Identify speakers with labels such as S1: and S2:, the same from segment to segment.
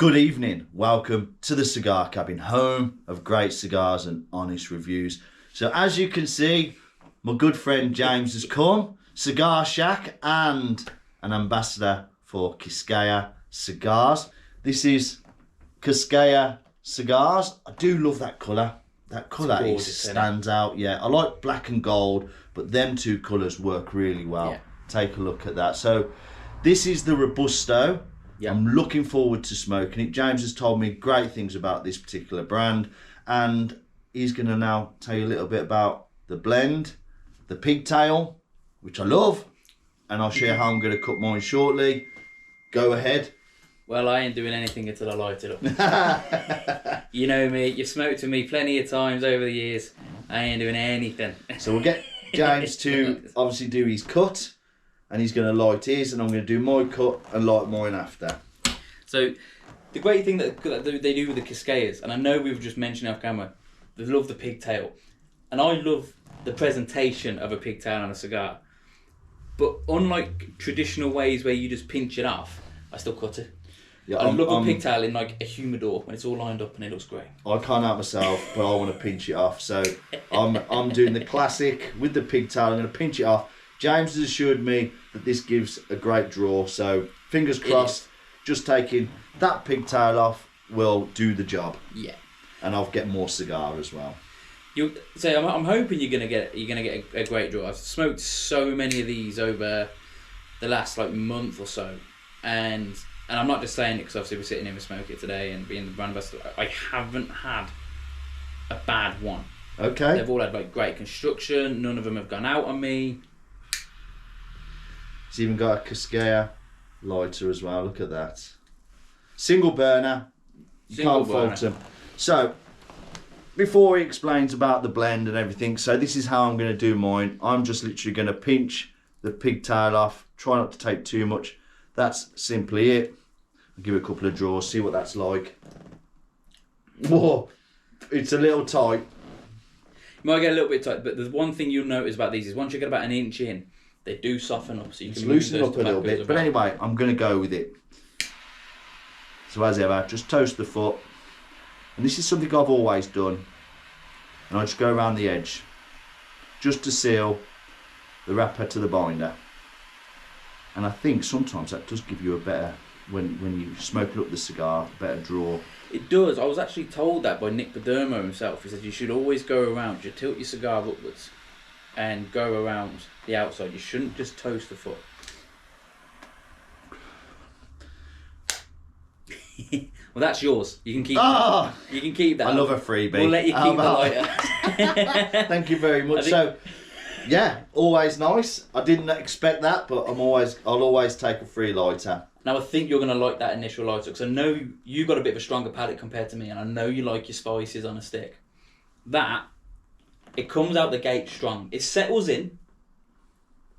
S1: Good evening, welcome to the Cigar Cabin, home of great cigars and honest reviews. So as you can see, my good friend James has come, Cigar Shack and an ambassador for Kiskeya Cigars. This is Kiskeya Cigars. I do love that colour. That colour stands out, yeah. I like black and gold, but them two colours work really well. Yeah. Take a look at that. So this is the Robusto. Yep. I'm looking forward to smoking it. James has told me great things about this particular brand, and he's going to now tell you a little bit about the blend, the pigtail, which I love, and I'll share how I'm going to cook mine shortly. Go ahead.
S2: Well, I ain't doing anything until I light it up. You know me, you've smoked with me plenty of times over the years. I ain't doing anything.
S1: So we'll get James to obviously do his cut, and he's going to light his, and I'm going to do my cut and light mine after.
S2: So the great thing that they do with the Kiskeyas, and I know we've just mentioned off camera, they love the pigtail. And I love the presentation of a pigtail on a cigar. But unlike traditional ways where you just pinch it off, I still cut it. Yeah, I love a pigtail in like a humidor when it's all lined up and it looks great.
S1: I can't help myself, but I want to pinch it off. So I'm doing the classic with the pigtail. I'm going to pinch it off. James has assured me that this gives a great draw. So fingers crossed, just taking that pigtail off will do the job. Yeah. And I'll get more cigar as well.
S2: I'm hoping you're gonna get a great draw. I've smoked so many of these over the last month or so, and I'm not just saying it because obviously we're sitting here and smoking it today and being the brand ambassador. I haven't had a bad one.
S1: Okay.
S2: They've all had great construction. None of them have gone out on me.
S1: It's even got a Kiskeya lighter as well. Look at that. Single burner. You can't fault them. So, before he explains about the blend and everything, so this is how I'm going to do mine. I'm just literally going to pinch the pigtail off. Try not to take too much. That's simply it. I'll give it a couple of draws, see what that's like. Whoa, it's a little tight.
S2: You might get a little bit tight, but the one thing you'll notice about these is once you get about an inch in, they do soften up, so you can
S1: loosen up a little bit. But anyway, I'm going to go with it. So as ever, just toast the foot. And this is something I've always done. And I just go around the edge, just to seal the wrapper to the binder. And I think sometimes that does give you a better, when you smoke up the cigar, a better draw.
S2: It does. I was actually told that by Nick Padermo himself. He said you should always go around, you tilt your cigar upwards and go around the outside. You shouldn't just toast the foot. Well, that's yours. You can keep that. You can keep that.
S1: I love a freebie.
S2: We'll let you keep the lighter.
S1: Thank you very much. So, yeah, always nice. I didn't expect that, but I'll always take a free lighter.
S2: Now, I think you're going to like that initial lighter, because I know you've got a bit of a stronger palate compared to me, and I know you like your spices on a stick. It comes out the gate strong. It settles in,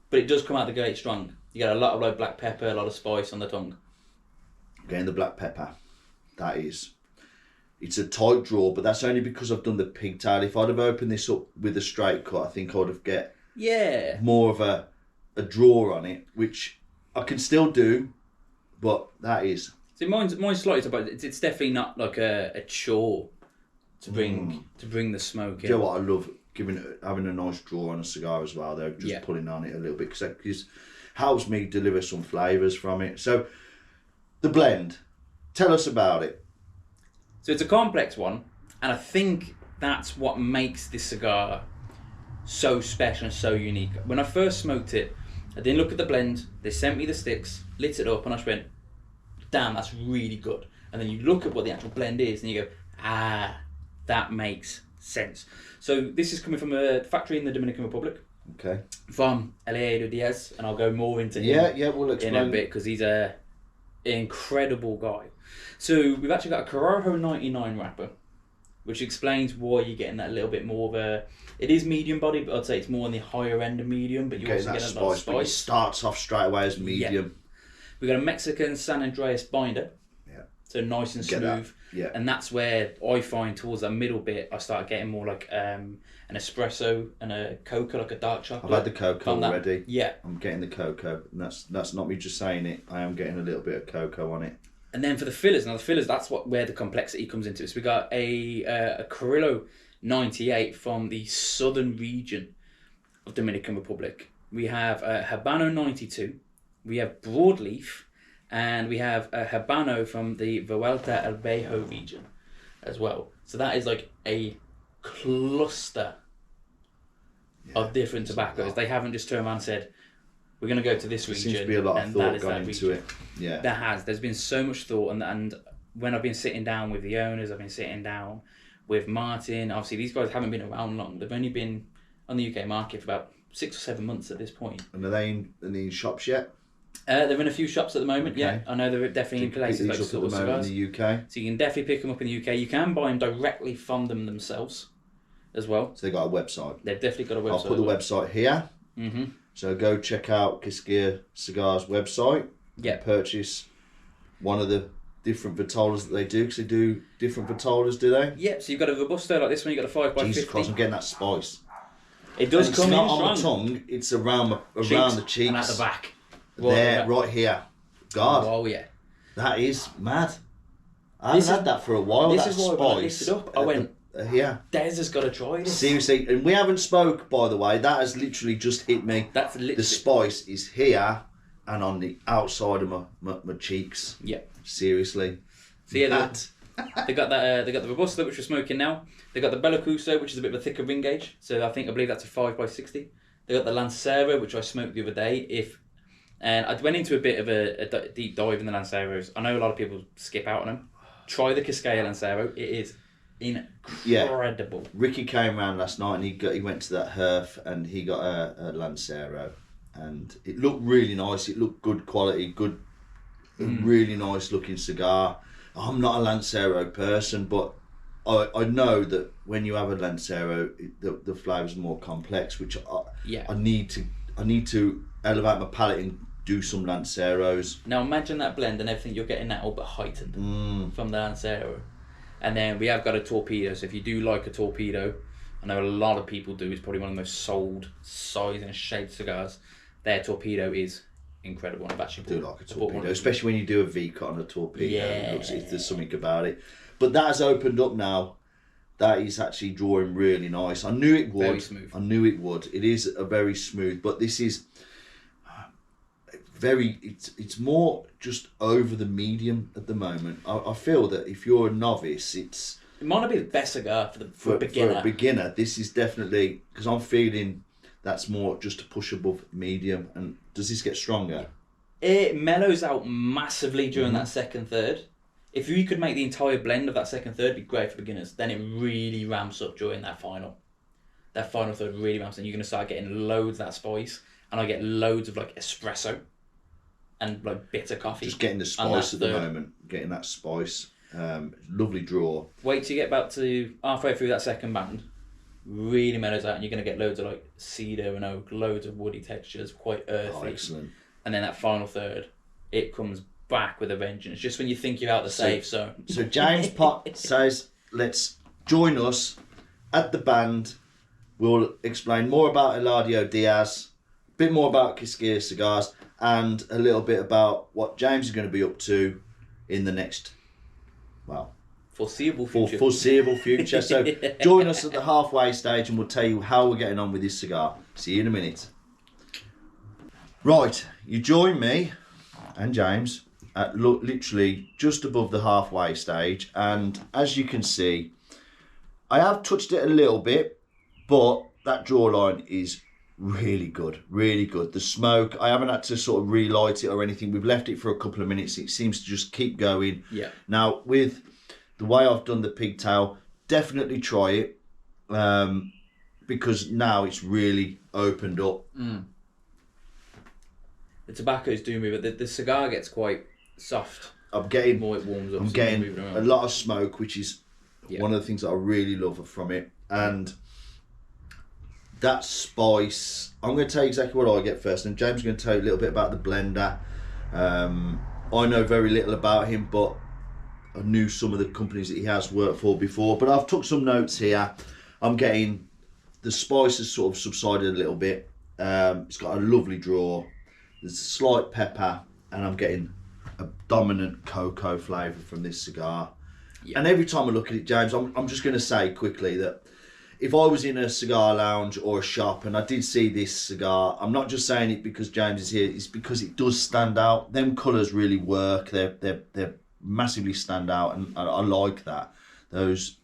S2: but it does come out the gate strong. You get a lot of black pepper, a lot of spice on the tongue.
S1: Getting the black pepper, it's a tight draw, but that's only because I've done the pigtail. If I'd have opened this up with a straight cut, I think I would have get more of a draw on it, which I can still do, but that is.
S2: See, mine's slightly, but it's definitely not like a chore to bring the smoke in.
S1: Do you know what I love? Having a nice draw on a cigar as well, though, just pulling on it a little bit, because it helps me deliver some flavours from it. So, the blend, tell us about it.
S2: So it's a complex one, and I think that's what makes this cigar so special and so unique. When I first smoked it, I didn't look at the blend, they sent me the sticks, lit it up, and I just went, damn, that's really good. And then you look at what the actual blend is, and you go, that makes sense. So this is coming from a factory in the Dominican Republic.
S1: Okay.
S2: From Eladio Diaz, and I'll go more into him
S1: we'll explain
S2: in a bit, because he's an incredible guy. So we've actually got a Corojo 99 wrapper, which explains why you're getting that little bit more of a... It is medium body, but I'd say it's more on the higher end of medium, but you also get a lot of spice.
S1: It starts off straight away as medium.
S2: Yeah. We've got a Mexican San Andreas binder.
S1: Yeah.
S2: So nice and smooth.
S1: Yeah.
S2: And that's where I find towards that middle bit, I start getting more like an espresso and a cocoa, like a dark chocolate.
S1: I've had the cocoa already.
S2: Yeah.
S1: I'm getting the cocoa. And that's not me just saying it. I am getting a little bit of cocoa on it.
S2: And then for the fillers, now the fillers, that's where the complexity comes into. So we got a Carrillo 98 from the southern region of Dominican Republic. We have a Habano 92. We have broadleaf, and we have a Habano from the Vuelta El Bejo region as well. So that is like a cluster of different tobaccos. They haven't just turned around and said, we're going to go to this region.
S1: There seems to be a lot of thought going into it. Yeah.
S2: There's been so much thought, and when I've been sitting down with the owners, I've been sitting down with Martin. Obviously, these guys haven't been around long. They've only been on the UK market for about 6 or 7 months at this point.
S1: And are they in shops yet?
S2: They're in a few shops at the moment.
S1: Okay.
S2: Yeah, I know they're definitely in places like Cigar Cigars
S1: in the UK.
S2: So you can definitely pick them up in the UK. You can buy them directly from them themselves as well.
S1: So they got a website.
S2: They've definitely got a website.
S1: I'll put the website here.
S2: Mm-hmm.
S1: So go check out Kiskeya Cigars website.
S2: Yeah.
S1: Purchase one of the different vitolas that they do, because they do different vitolas, do they?
S2: Yeah. So you've got a Robusto like this one. You've got a 5x50.
S1: Jesus Christ, I'm getting that spice.
S2: It does
S1: and
S2: come
S1: it's
S2: in
S1: not
S2: strong.
S1: on the tongue. It's around the cheeks
S2: and at the back.
S1: There, right here. God,
S2: oh yeah,
S1: that is mad. I haven't had that for a while.
S2: This
S1: that
S2: is why
S1: spice.
S2: when I lifted up, I went,
S1: yeah.
S2: Des has got to try this.
S1: Seriously, and we haven't spoke, by the way. That has literally just hit me.
S2: That's literally
S1: the spice is here and on the outside of my cheeks.
S2: Yeah.
S1: Seriously.
S2: So yeah, they got that. They got the Robusto, which we're smoking now. They got the Bellocuso, which is a bit of a thicker ring gauge. So I believe that's a 5x60. They got the Lancero, which I smoked the other day. And I went into a bit of a deep dive in the Lanceros. I know a lot of people skip out on them. Try the Kiskeya Lancero. It is incredible.
S1: Yeah. Ricky came round last night and he went to that Herf and he got a Lancero, and it looked really nice. It looked good quality, a really nice looking cigar. I'm not a Lancero person, but I know that when you have a Lancero, the flavours are more complex, which I need to elevate my palate and do some Lanceros.
S2: Now imagine that blend and everything, you're getting that all but heightened from the Lancero. And then we have got a Torpedo, so if you do like a Torpedo, I know a lot of people do, it's probably one of the most sold size and shaped cigars. Their Torpedo is incredible. I've actually
S1: do like a Torpedo, especially when you do a V-cut on a Torpedo.
S2: Yeah.
S1: There's something about it. But that has opened up now. That is actually drawing really nice. I knew it would.
S2: Very smooth.
S1: I knew it would. It is a very smooth, but this is it's more just over the medium at the moment. I feel that if you're a novice, it
S2: might not be the best cigar for a beginner.
S1: For a beginner, this is definitely, because I'm feeling that's more just a push above medium. And does this get stronger?
S2: It mellows out massively during that second third. If you could make the entire blend of that second third, it'd be great for beginners. Then it really ramps up during that final. That final third really ramps, and you're going to start getting loads of that spice, and I get loads of like espresso and like bitter coffee.
S1: Just getting the spice at the moment, getting that spice. Lovely draw.
S2: Wait till you get about to halfway through that second band, really mellows out, and you're going to get loads of like cedar and oak, loads of woody textures, quite earthy.
S1: Oh, excellent.
S2: And then that final third, it comes back with a vengeance. Just when you think you're out the safe zone.
S1: So James Pott says, let's join us at the band. We'll explain more about Eladio Diaz, a bit more about Kiskeya Cigars, and a little bit about what James is going to be up to in the next,
S2: foreseeable future.
S1: Foreseeable future. So join us at the halfway stage and we'll tell you how we're getting on with this cigar. See you in a minute. Right, you join me and James at literally just above the halfway stage, and as you can see, I have touched it a little bit, but that jawline is really good, really good. The smoke, I haven't had to sort of relight it or anything. We've left it for a couple of minutes. It seems to just keep going.
S2: Yeah.
S1: Now, with the way I've done the pigtail, definitely try it, because now it's really opened up.
S2: The tobaccos do move it. The cigar gets quite soft.
S1: I'm getting
S2: more it warms up.
S1: I'm getting a lot of smoke, which is one of the things that I really love from it. And that spice, I'm going to tell you exactly what I get first, and James is going to tell you a little bit about the blender. I know very little about him, but I knew some of the companies that he has worked for before. But I've took some notes here. I'm getting the spice has sort of subsided a little bit. It's got a lovely draw. There's a slight pepper, and I'm getting a dominant cocoa flavour from this cigar.
S2: Yeah.
S1: And every time I look at it, James, I'm just going to say quickly that if I was in a cigar lounge or a shop and I did see this cigar, I'm not just saying it because James is here, it's because it does stand out. Them colours really work. They're massively stand out, and I like that. Those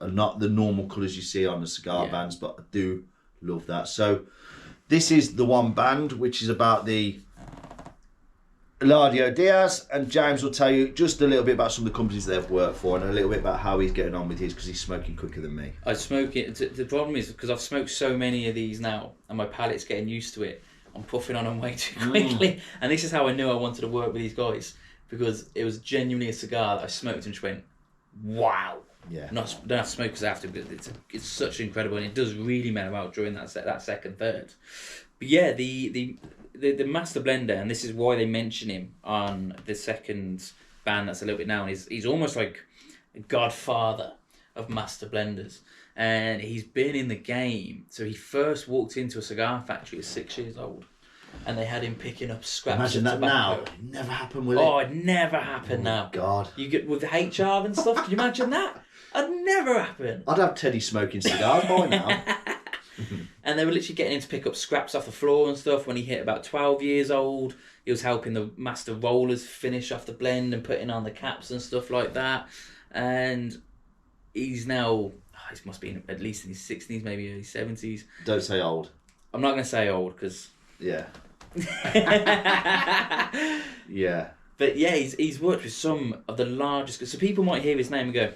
S1: are not the normal colours you see on the cigar bands, but I do love that. So this is the one band, which is about the Eladio Diaz, and James will tell you just a little bit about some of the companies they've worked for and a little bit about how he's getting on with his, because he's smoking quicker than me.
S2: I smoke it. The problem is because I've smoked so many of these now and my palate's getting used to it, I'm puffing on them way too quickly. And this is how I knew I wanted to work with these guys, because it was genuinely a cigar that I smoked and just went, wow.
S1: Yeah.
S2: Don't have to smoke because I have to, because it's such incredible, and it does really mellow out during that second third. But yeah, the master blender, and this is why they mention him on the second band that's a little bit now, and he's almost like a godfather of master blenders, and he's been in the game. So he first walked into a cigar factory at 6 years old, and they had him picking up scraps.
S1: Imagine
S2: of
S1: that
S2: tobacco.
S1: now. It never happened, will it?
S2: Oh, it never happened now.
S1: God.
S2: You get with HR and stuff. Can you imagine that? It'd never happen.
S1: I'd have Teddy smoking cigars by now.
S2: And they were literally getting him to pick up scraps off the floor and stuff. When he hit about 12 years old, he was helping the master rollers finish off the blend and putting on the caps and stuff like that. And he's now, he must be at least in his 60s, maybe early 70s.
S1: Don't say old.
S2: I'm not going to say old because...
S1: Yeah. Yeah.
S2: But yeah, he's worked with some of the largest... So people might hear his name and go,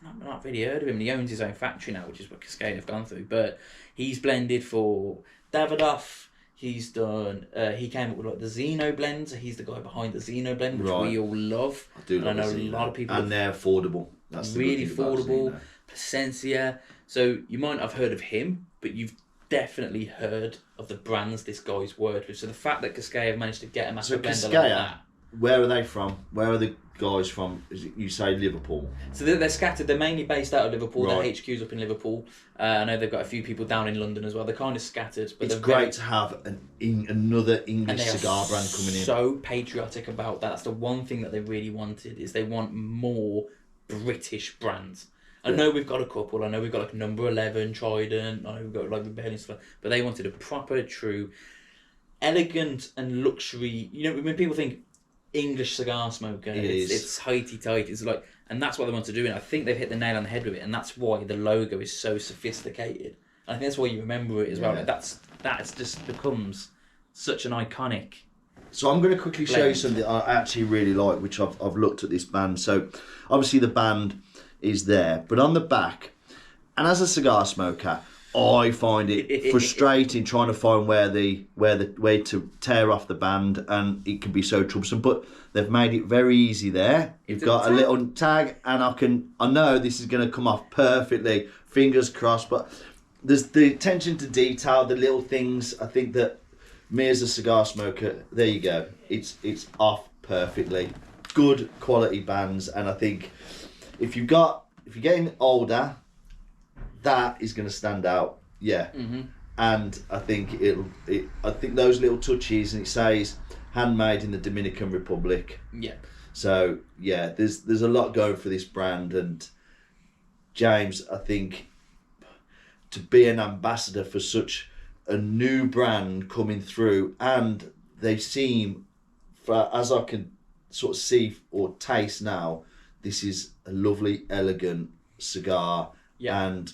S2: I've not really heard of him. And he owns his own factory now, which is what Kiskeya have gone through. But he's blended for Davidoff. He's done... he came up with like the Zeno blends. He's the guy behind the Zeno blend, which we all love.
S1: I do love
S2: and I know
S1: Zeno.
S2: A lot of people...
S1: And they're affordable. That's the
S2: really
S1: good thing about
S2: affordable.
S1: Zeno.
S2: Placencia. So you might not have heard of him, but you've definitely heard of the brands this guy's worked with. So the fact that Kiskeya have managed to get a massive blender like that...
S1: Where are they from? Where are the guys from? You say Liverpool?
S2: So they're scattered. They're mainly based out of Liverpool.
S1: Right.
S2: Their HQ's up in Liverpool. I know they've got a few people down in London as well. They're kind of scattered. But
S1: it's great to have another English cigar brand coming in.
S2: So patriotic about that. That's the one thing that they really wanted, is they want more British brands. I know we've got a couple. I know we've got like Number 11, Trident. I know we've got like Rebellion stuff. But they wanted a proper, true, elegant and luxury. You know, when people think English cigar smoker, it's heighty tight. It's like, and that's what they want to do. And I think they've hit the nail on the head with it. And that's why the logo is so sophisticated. And I think that's why you remember it as well. Like that's just becomes such an iconic.
S1: So I'm going to quickly show you something I actually really like, which I've looked at this band. So obviously the band is there, but on the back, and as a cigar smoker, I find it frustrating trying to find where to tear off the band, and it can be so troublesome. But they've made it very easy there. You've got a little tag, and I know this is going to come off perfectly. Fingers crossed. But there's the attention to detail, the little things. I think that me as a cigar smoker, there you go. It's off perfectly. Good quality bands, and I think if you're getting older, that is going to stand out, and I think I think those little touches, and it says handmade in the Dominican Republic.
S2: Yeah.
S1: So yeah, there's a lot going for this brand, and James, I think to be an ambassador for such a new brand coming through, and they seem, as I can sort of see or taste now, this is a lovely, elegant cigar, and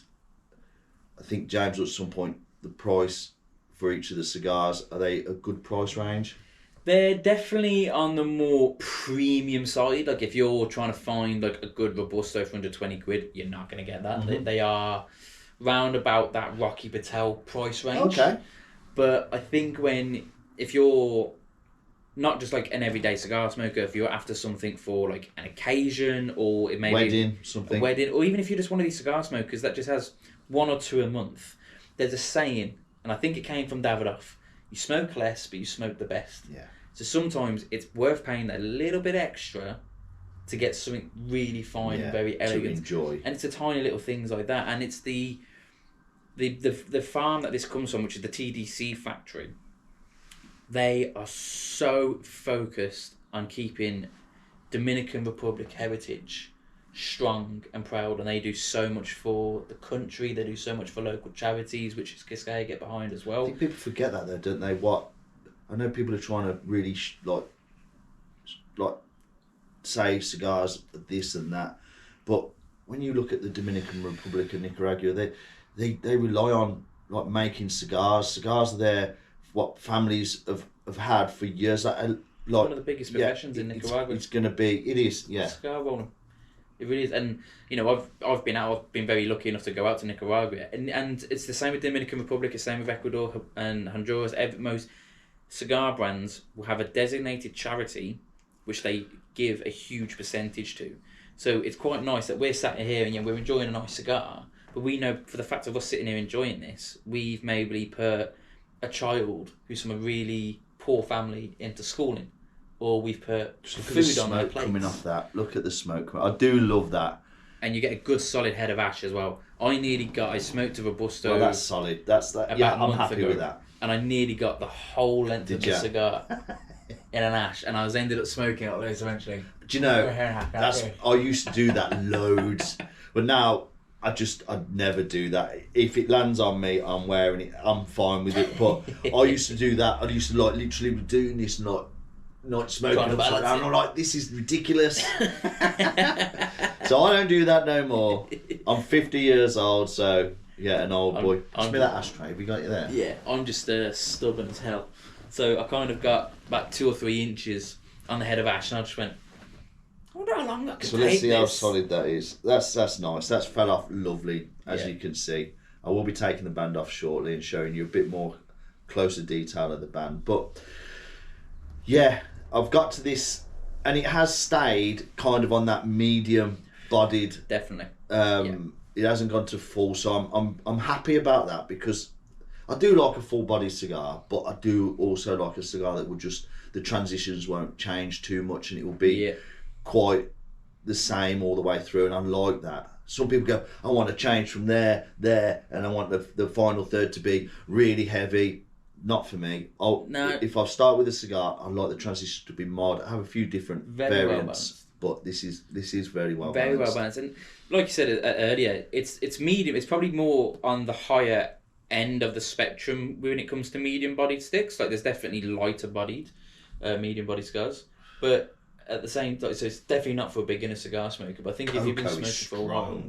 S1: I think, James, at some point, the price for each of the cigars, are they a good price range?
S2: They're definitely on the more premium side. Like if you're trying to find like a good Robusto for under 20 quid, you're not going to get that. Mm-hmm. They are round about that Rocky Patel price range.
S1: Okay.
S2: But I think if you're not just like an everyday cigar smoker, if you're after something for like an occasion, or it may
S1: be
S2: a wedding, or even if you're just one of these cigar smokers that just has one or two a month, there's a saying, and I think it came from Davidoff: you smoke less, but you smoke the best.
S1: Yeah.
S2: So sometimes it's worth paying a little bit extra to get something really fine and very elegant.
S1: To enjoy.
S2: And it's the tiny little things like that, and it's the farm that this comes from, which is the TDC factory. They are so focused on keeping Dominican Republic heritage strong and proud, and they do so much for the country. They do so much for local charities, which is Kiskeya get behind as
S1: I
S2: well.
S1: think people forget that though, don't they? I know people are trying to really like say cigars this and that, but when you look at the Dominican Republic and Nicaragua, they rely on like making cigars. Cigars are there, what families have had for years. Like
S2: One of the biggest professions in Nicaragua.
S1: It's going to be. It is. Yeah.
S2: Cigar rolling. It really is, and you know, I've been very lucky enough to go out to Nicaragua, and it's the same with Dominican Republic, it's the same with Ecuador and Honduras. Most cigar brands will have a designated charity, which they give a huge percentage to. So it's quite nice that we're sat here and we're enjoying a nice cigar, but we know for the fact of us sitting here enjoying this, we've maybe put a child who's from a really poor family into schooling. Or we've put food on their plates.
S1: Coming off that. Look at the smoke. I do love that.
S2: And you get a good solid head of ash as well. I smoked a Robusto.
S1: Well, that's solid. That's that. Yeah, I'm happy with that.
S2: And I nearly got the whole length of the cigar in an ash, and I ended up smoking it those eventually.
S1: Do you know? I used to do that loads, but now I'd never do that. If it lands on me, I'm wearing it. I'm fine with it. But I used to do that. I used to like literally be doing this not smoking upside down. I'm like, this is ridiculous. So I don't do that no more. I'm 50 years old, so yeah, an old boy. Give me that ashtray. Have you got it there?
S2: Yeah, I'm just stubborn as hell. So I kind of got about 2 or 3 inches on the head of ash, and I just went, I wonder how long I can take.
S1: So let's see how solid that is. That's nice. That's fell off lovely, as you can see. I will be taking the band off shortly and showing you a bit more closer detail of the band, but yeah. I've got to this, and it has stayed kind of on that medium-bodied.
S2: Definitely.
S1: It hasn't gone to full, so I'm happy about that, because I do like a full-bodied cigar, but I do also like a cigar that will the transitions won't change too much, and it will be quite the same all the way through, and I like that. Some people go, I want to change from there, and I want the final third to be really heavy. Not for me. If I start with a cigar, I like the transition to be mild. I have a few different variants, but this is very well balanced.
S2: Very well balanced, and like you said earlier, it's medium. It's probably more on the higher end of the spectrum when it comes to medium-bodied sticks. Like there's definitely lighter-bodied, medium-bodied cigars, but at the same time, so it's definitely not for a beginner cigar smoker. But I think if you've been smoking for a while,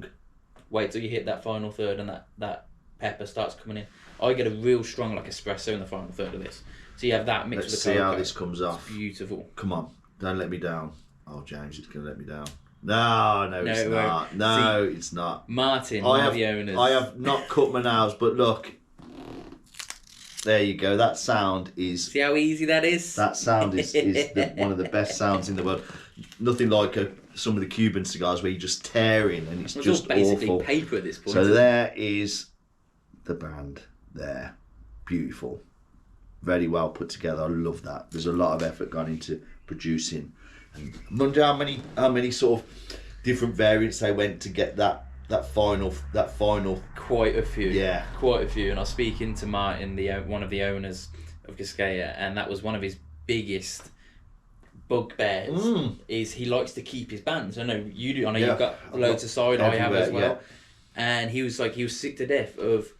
S2: wait till you hit that final third and that pepper starts coming in. I get a real strong like espresso in the final third of this. So you have that mixed with the cocoa.
S1: Let's see how this comes off.
S2: It's beautiful.
S1: Come on, don't let me down. Oh, James, it's going to let me down. No, it's not. No, it's not.
S2: Martin, one of the owners.
S1: I have not cut my nails, but look. There you go. That sound is...
S2: See how easy that is?
S1: That sound is one of the best sounds in the world. Nothing like some of the Cuban cigars where you're just tearing and it's just
S2: all basically
S1: awful.
S2: Paper at this point.
S1: So there is the band there. Beautiful. Very well put together. I love that. There's a lot of effort gone into producing. And I wonder how many sort of different variants they went to get that final.
S2: Quite a few.
S1: Yeah.
S2: Quite a few. And I was speaking to Martin, one of the owners of Kiskeya, and that was one of his biggest bugbears. Is he likes to keep his bands. I know you do. I know you've got loads aside. I have as well. Yeah. And he was sick to death of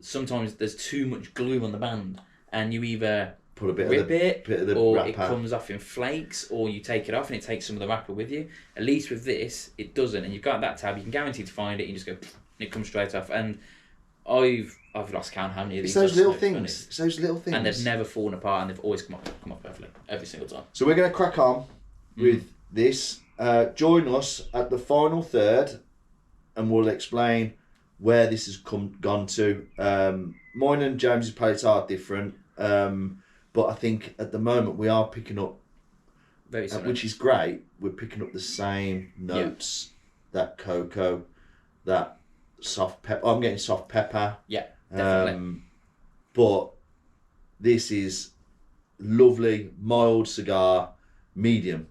S2: sometimes there's too much glue on the band, and you either
S1: put a bit
S2: rip
S1: of the
S2: or
S1: wrapper.
S2: It comes off in flakes, or you take it off and it takes some of the wrapper with you. At least with this, it doesn't, and you've got that tab. You can guarantee to find it. You just go, and it comes straight off. And I've lost count how many of these.
S1: It's those little things. It's those little things.
S2: And they've never fallen apart, and they've always come off perfectly every single time.
S1: So we're going to crack on with this. Join us at the final third, and we'll explain where this has gone to. Mine and James's palates are different, but I think at the moment we are picking up, which is great. We're picking up the same notes. That cocoa, that soft pepper. I'm getting soft pepper.
S2: Yeah, definitely.
S1: But this is lovely, mild cigar, medium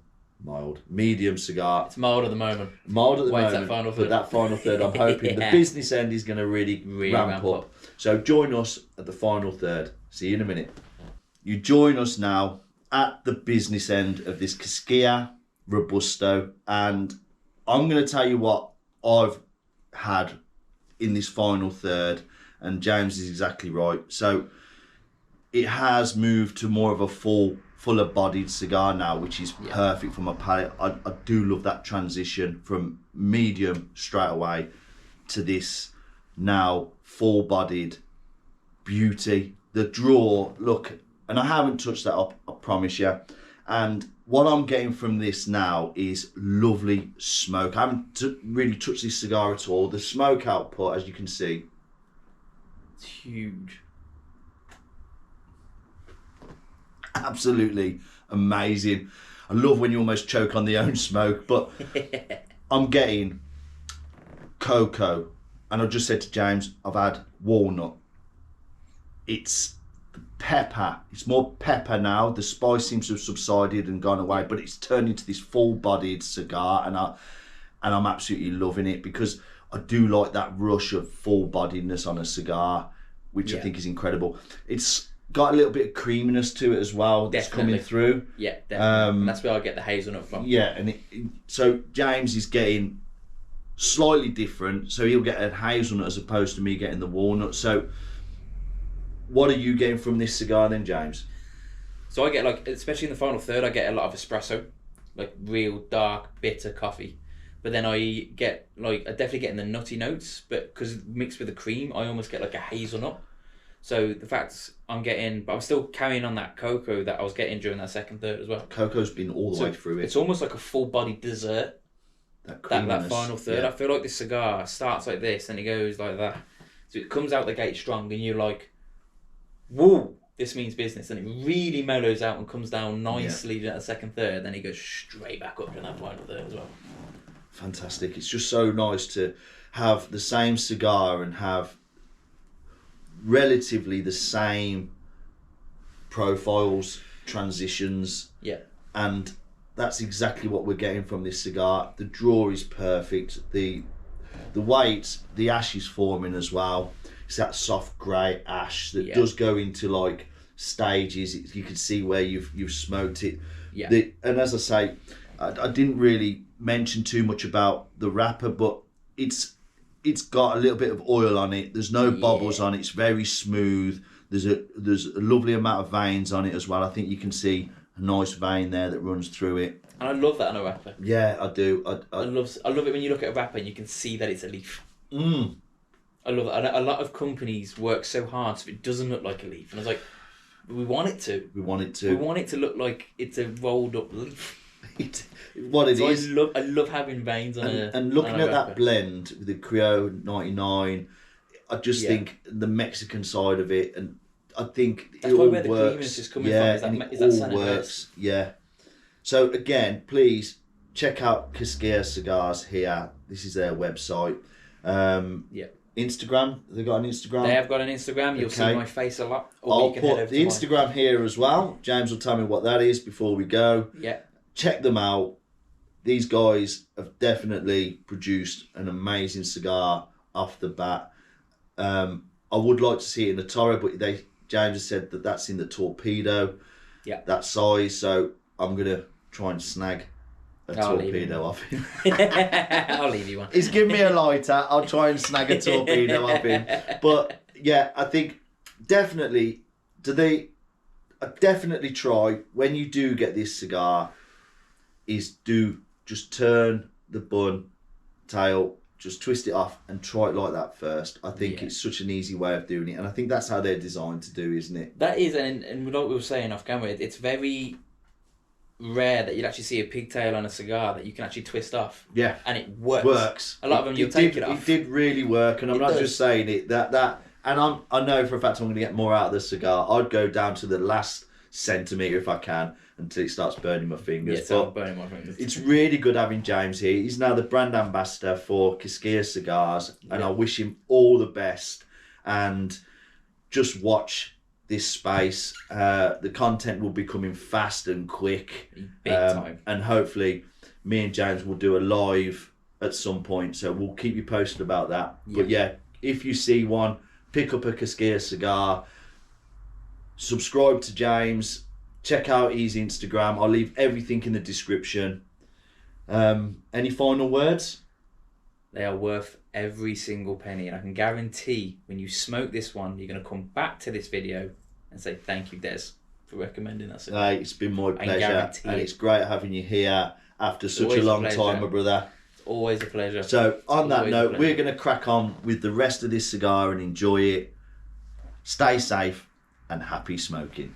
S1: cigar.
S2: It's mild at the moment.
S1: That final third. But that final third, I'm hoping the business end is going to really ramp up. So join us at the final third. See you in a minute. You join us now at the business end of this Kiskeya Robusto, and I'm going to tell you what I've had in this final third, and James is exactly right. So it has moved to more of a fuller bodied cigar now, which is perfect for my palate. I do love that transition from medium straight away to this now full bodied beauty. The draw, look, and I haven't touched that up, I promise you. And what I'm getting from this now is lovely smoke. I haven't really touched this cigar at all. The smoke output, as you can see,
S2: it's huge.
S1: Absolutely amazing. I love when you almost choke on the own smoke, but I'm getting cocoa, and I just said to James, I've had walnut. It's pepper. It's more pepper now. The spice seems to have subsided and gone away, but it's turned into this full-bodied cigar, and I'm absolutely loving it, because I do like that rush of full-bodiedness on a cigar, which I think is incredible. It's got a little bit of creaminess to it as well. That's coming through.
S2: Yeah, definitely. And that's where I get the hazelnut from.
S1: Yeah, and so James is getting slightly different. So he'll get a hazelnut as opposed to me getting the walnut. So what are you getting from this cigar then, James?
S2: So I get, like, especially in the final third, I get a lot of espresso, like real dark, bitter coffee. But then I get, like, I definitely get in the nutty notes, but because mixed with the cream, I almost get like a hazelnut. So the fact I'm getting, but I'm still carrying on that cocoa that I was getting during that second third as well.
S1: Cocoa's been all the way through it.
S2: It's almost like a full body dessert. That final third. Yeah. I feel like this cigar starts like this and it goes like that. So it comes out the gate strong and you're like, whoa, this means business. And it really mellows out and comes down nicely in that second third. Then it goes straight back up in that final third as well.
S1: Fantastic. It's just so nice to have the same cigar and have relatively the same profiles, transitions, and that's exactly what we're getting from this cigar. The draw is perfect. The weight, the ash is forming as well. It's that soft grey ash that does go into like stages. You can see where you've smoked it. And as I say, I didn't really mention too much about the wrapper, but it's got a little bit of oil on it. There's no bubbles on it. It's very smooth. There's a lovely amount of veins on it as well. I think you can see a nice vein there that runs through it.
S2: And I love that on a wrapper.
S1: Yeah, I do.
S2: I love it when you look at a wrapper and you can see that it's a leaf. I love it. A lot of companies work so hard so it doesn't look like a leaf. And I was like, we want it to. We want it to look like it's a rolled up leaf.
S1: What it is.
S2: I love having veins on
S1: and looking at that blend with the Creo 99, I just think the Mexican side of it, and I think
S2: that's
S1: it all
S2: where the
S1: works.
S2: creaminess is coming from. Is that
S1: all works. Yeah. So again, please check out Kiskeya Cigars here. This is their website. Instagram. They've got an Instagram.
S2: They have got an Instagram. You'll see my face a lot.
S1: I'll put the Instagram here as well. James will tell me what that is before we go.
S2: Yeah.
S1: Check them out. These guys have definitely produced an amazing cigar off the bat. I would like to see it in the Toro, but James has said that that's in the Torpedo.
S2: Yeah.
S1: That size. So I'm gonna try and snag a Torpedo off him.
S2: I'll leave you one.
S1: He's giving me a lighter. I'll try and snag a Torpedo off him. But yeah, I think definitely. Definitely try when you do get this cigar. Just turn the bun tail, just twist it off and try it like that first. I think it's such an easy way of doing it, and I think that's how they're designed to do, isn't it?
S2: That is, and like we were saying off camera, it's very rare that you'd actually see a pigtail on a cigar that you can actually twist off.
S1: Yeah,
S2: and it works. A lot of them you'll take it off.
S1: It did really work, and I'm not just saying it. And I know for a fact I'm going to get more out of the cigar. I'd go down to the last centimetre if I can until it starts burning my fingers.
S2: Burning my fingers.
S1: It's really good having James here. He's now the brand ambassador for Kiskeya Cigars, and I wish him all the best. And just watch this space. The content will be coming fast and quick.
S2: Big time.
S1: And hopefully me and James will do a live at some point, so we'll keep you posted about that. But yeah, if you see one, pick up a Kiskeya cigar, subscribe to James, check out his Instagram. I'll leave everything in the description. Any final words?
S2: They are worth every single penny, and I can guarantee when you smoke this one, you're going to come back to this video and say thank you, Des, for recommending us.
S1: It's been my pleasure, and it's great having you here after such a long time, my brother.
S2: It's always a pleasure.
S1: So on that note, we're going to crack on with the rest of this cigar and enjoy it. Stay safe and happy smoking.